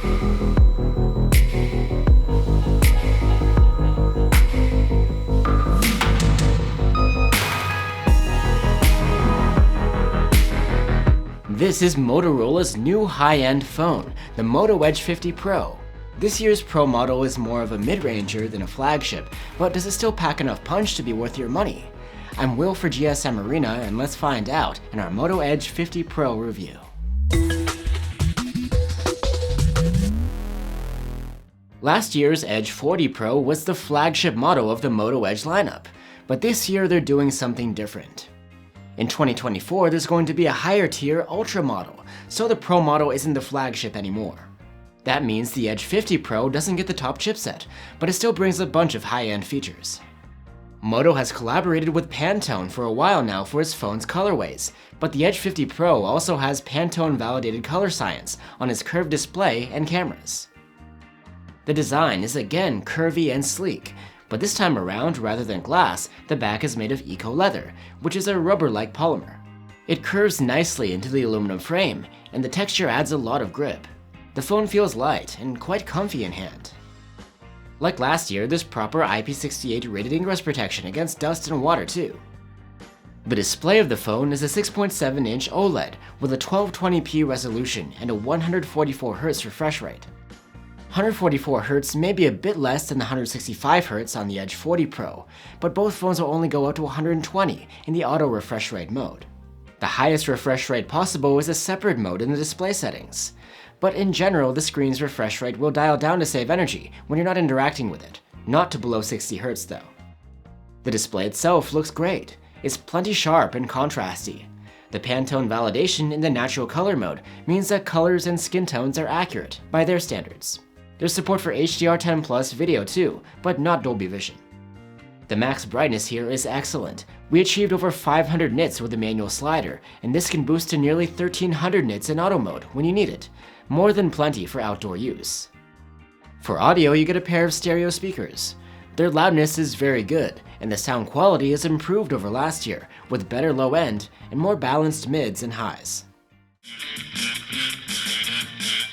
This is Motorola's new high-end phone, the Moto Edge 50 Pro. This year's Pro model is more of a mid-ranger than a flagship, but does it still pack enough punch to be worth your money? I'm Will for GSM Arena, and let's find out in our Moto Edge 50 Pro review. Last year's Edge 40 Pro was the flagship model of the Moto Edge lineup, but this year they're doing something different. In 2024, there's going to be a higher tier Ultra model, so the Pro model isn't the flagship anymore. That means the Edge 50 Pro doesn't get the top chipset, but it still brings a bunch of high-end features. Moto has collaborated with Pantone for a while now for its phone's colorways, but the Edge 50 Pro also has Pantone-validated color science on its curved display and cameras. The design is again curvy and sleek, but this time around, rather than glass, the back is made of eco-leather, which is a rubber-like polymer. It curves nicely into the aluminum frame, and the texture adds a lot of grip. The phone feels light and quite comfy in hand. Like last year, there's proper IP68 rated ingress protection against dust and water too. The display of the phone is a 6.7-inch OLED with a 1220p resolution and a 144Hz refresh rate. 144Hz may be a bit less than the 165Hz on the Edge 40 Pro, but both phones will only go out to 120 in the auto refresh rate mode. The highest refresh rate possible is a separate mode in the display settings, but in general the screen's refresh rate will dial down to save energy when you're not interacting with it, not to below 60Hz though. The display itself looks great. It's plenty sharp and contrasty. The Pantone validation in the natural color mode means that colors and skin tones are accurate by their standards. There's support for HDR10 Plus video too, but not Dolby Vision. The max brightness here is excellent. We achieved over 500 nits with the manual slider, and this can boost to nearly 1300 nits in auto mode when you need it, more than plenty for outdoor use. For audio, you get a pair of stereo speakers. Their loudness is very good, and the sound quality is improved over last year, with better low end and more balanced mids and highs.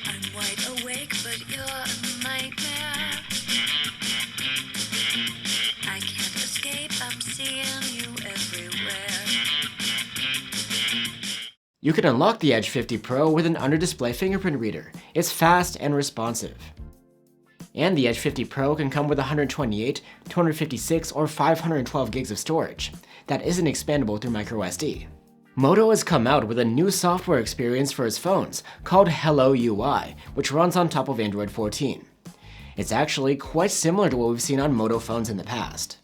I'm wide awake, but you're a nightmare. I can't escape, I'm seeing you everywhere. You can unlock the Edge 50 Pro with an under-display fingerprint reader. It's fast and responsive. And the Edge 50 Pro can come with 128, 256, or 512 gigs of storage. That isn't expandable through microSD. Moto has come out with a new software experience for its phones called Hello UI, which runs on top of Android 14. It's actually quite similar to what we've seen on Moto phones in the past.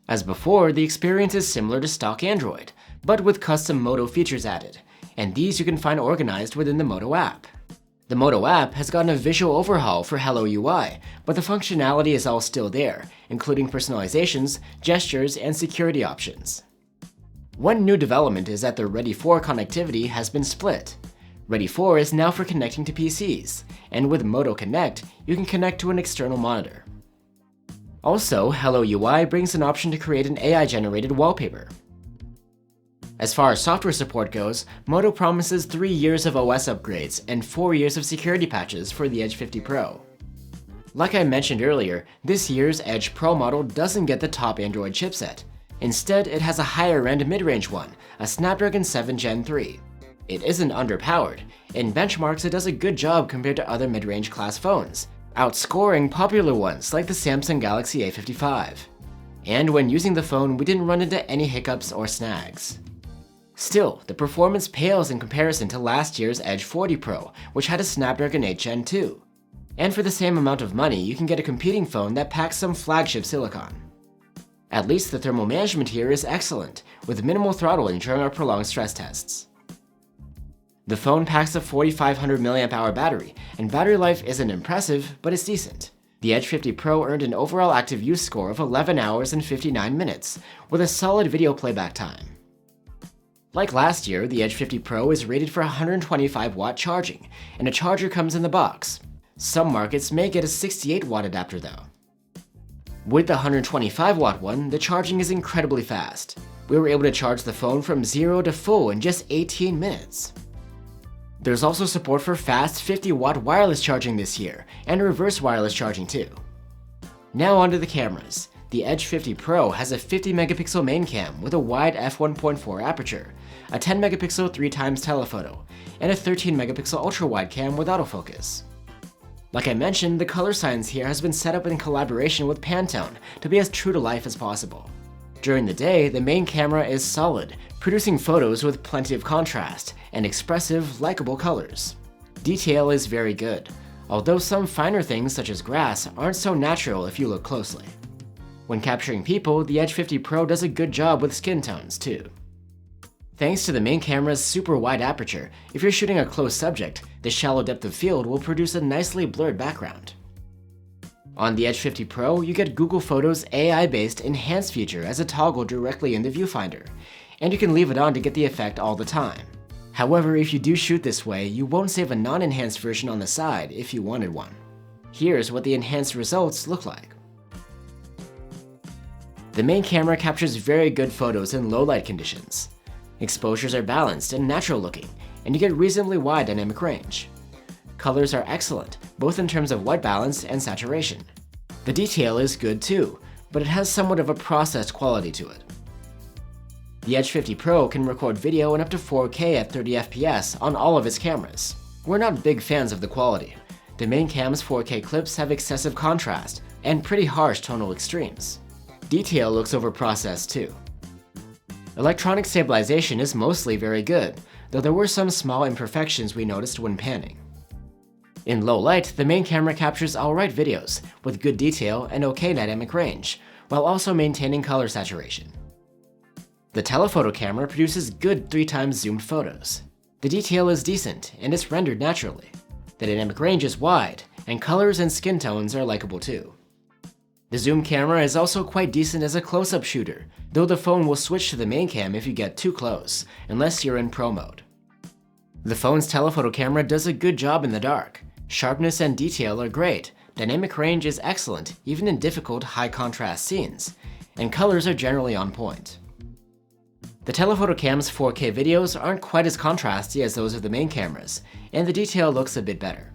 As before, the experience is similar to stock Android, but with custom Moto features added, and these you can find organized within the Moto app. The Moto app has gotten a visual overhaul for Hello UI, but the functionality is all still there, including personalizations, gestures, and security options. One new development is that the Ready For connectivity has been split. Ready For is now for connecting to PCs, and with Moto Connect, you can connect to an external monitor. Also, Hello UI brings an option to create an AI-generated wallpaper. As far as software support goes, Moto promises 3 years of OS upgrades and 4 years of security patches for the Edge 50 Pro. Like I mentioned earlier, this year's Edge Pro model doesn't get the top Android chipset. Instead, it has a higher-end mid-range one, a Snapdragon 7 Gen 3. It isn't underpowered. In benchmarks, it does a good job compared to other mid-range class phones, outscoring popular ones like the Samsung Galaxy A55. And when using the phone, we didn't run into any hiccups or snags. Still, the performance pales in comparison to last year's Edge 40 Pro, which had a Snapdragon 8 Gen 2. And for the same amount of money, you can get a competing phone that packs some flagship silicon. At least the thermal management here is excellent, with minimal throttling during our prolonged stress tests. The phone packs a 4500 mAh battery, and battery life isn't impressive, but it's decent. The Edge 50 Pro earned an overall active use score of 11 hours and 59 minutes, with a solid video playback time. Like last year, the Edge 50 Pro is rated for 125-watt charging, and a charger comes in the box. Some markets may get a 68-watt adapter though. With the 125-watt one, the charging is incredibly fast. We were able to charge the phone from 0 to full in just 18 minutes. There's also support for fast 50-watt wireless charging this year, and reverse wireless charging too. Now onto the cameras. The Edge 50 Pro has a 50-megapixel main cam with a wide f1.4 aperture, a 10-megapixel 3x telephoto, and a 13-megapixel ultra-wide cam with autofocus. Like I mentioned, the color science here has been set up in collaboration with Pantone to be as true to life as possible. During the day, the main camera is solid, producing photos with plenty of contrast and expressive, likable colors. Detail is very good, although some finer things such as grass aren't so natural if you look closely. When capturing people, the Edge 50 Pro does a good job with skin tones too. Thanks to the main camera's super wide aperture, if you're shooting a close subject, the shallow depth of field will produce a nicely blurred background. On the Edge 50 Pro, you get Google Photos' AI-based Enhance feature as a toggle directly in the viewfinder, and you can leave it on to get the effect all the time. However, if you do shoot this way, you won't save a non-enhanced version on the side if you wanted one. Here's what the enhanced results look like. The main camera captures very good photos in low light conditions. Exposures are balanced and natural looking, and you get reasonably wide dynamic range. Colors are excellent, both in terms of white balance and saturation. The detail is good too, but it has somewhat of a processed quality to it. The Edge 50 Pro can record video in up to 4K at 30 FPS on all of its cameras. We're not big fans of the quality. The main cam's 4K clips have excessive contrast and pretty harsh tonal extremes. Detail looks overprocessed too. Electronic stabilization is mostly very good, though there were some small imperfections we noticed when panning. In low light, the main camera captures alright videos, with good detail and okay dynamic range, while also maintaining color saturation. The telephoto camera produces good 3x zoomed photos. The detail is decent, and it's rendered naturally. The dynamic range is wide, and colors and skin tones are likable too. The zoom camera is also quite decent as a close-up shooter, though the phone will switch to the main cam if you get too close, unless you're in pro mode. The phone's telephoto camera does a good job in the dark. Sharpness and detail are great, dynamic range is excellent even in difficult high-contrast scenes, and colors are generally on point. The telephoto cam's 4K videos aren't quite as contrasty as those of the main cameras, and the detail looks a bit better.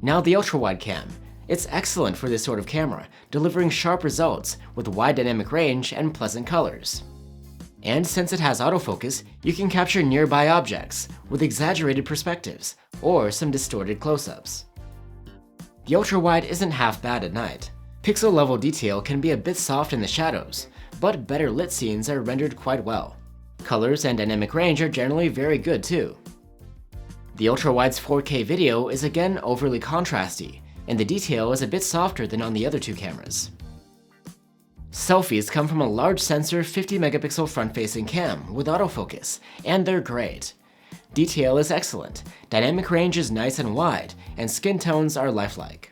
Now the ultrawide cam. It's excellent for this sort of camera, delivering sharp results with wide dynamic range and pleasant colors. And since it has autofocus, you can capture nearby objects with exaggerated perspectives or some distorted close-ups. The ultrawide isn't half bad at night. Pixel level detail can be a bit soft in the shadows, but better lit scenes are rendered quite well. Colors and dynamic range are generally very good too. The ultrawide's 4K video is again overly contrasty, and the detail is a bit softer than on the other two cameras. Selfies come from a large sensor 50-megapixel front-facing cam with autofocus, and they're great. Detail is excellent, dynamic range is nice and wide, and skin tones are lifelike.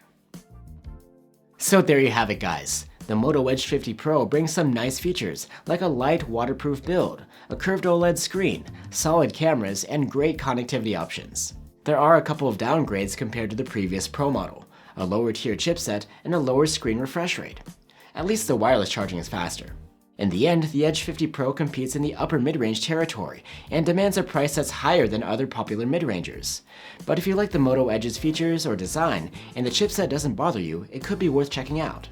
So there you have it guys. The Moto Edge 50 Pro brings some nice features like a light waterproof build, a curved OLED screen, solid cameras, and great connectivity options. There are a couple of downgrades compared to the previous Pro model, a lower tier chipset, and a lower screen refresh rate. At least the wireless charging is faster. In the end, the Edge 50 Pro competes in the upper mid-range territory and demands a price that's higher than other popular mid-rangers. But if you like the Moto Edge's features or design, and the chipset doesn't bother you, it could be worth checking out.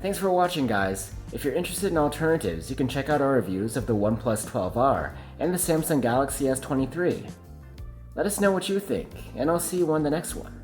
Thanks for watching guys. If you're interested in alternatives, you can check out our reviews of the OnePlus 12R and the Samsung Galaxy S23. Let us know what you think, and I'll see you on the next one.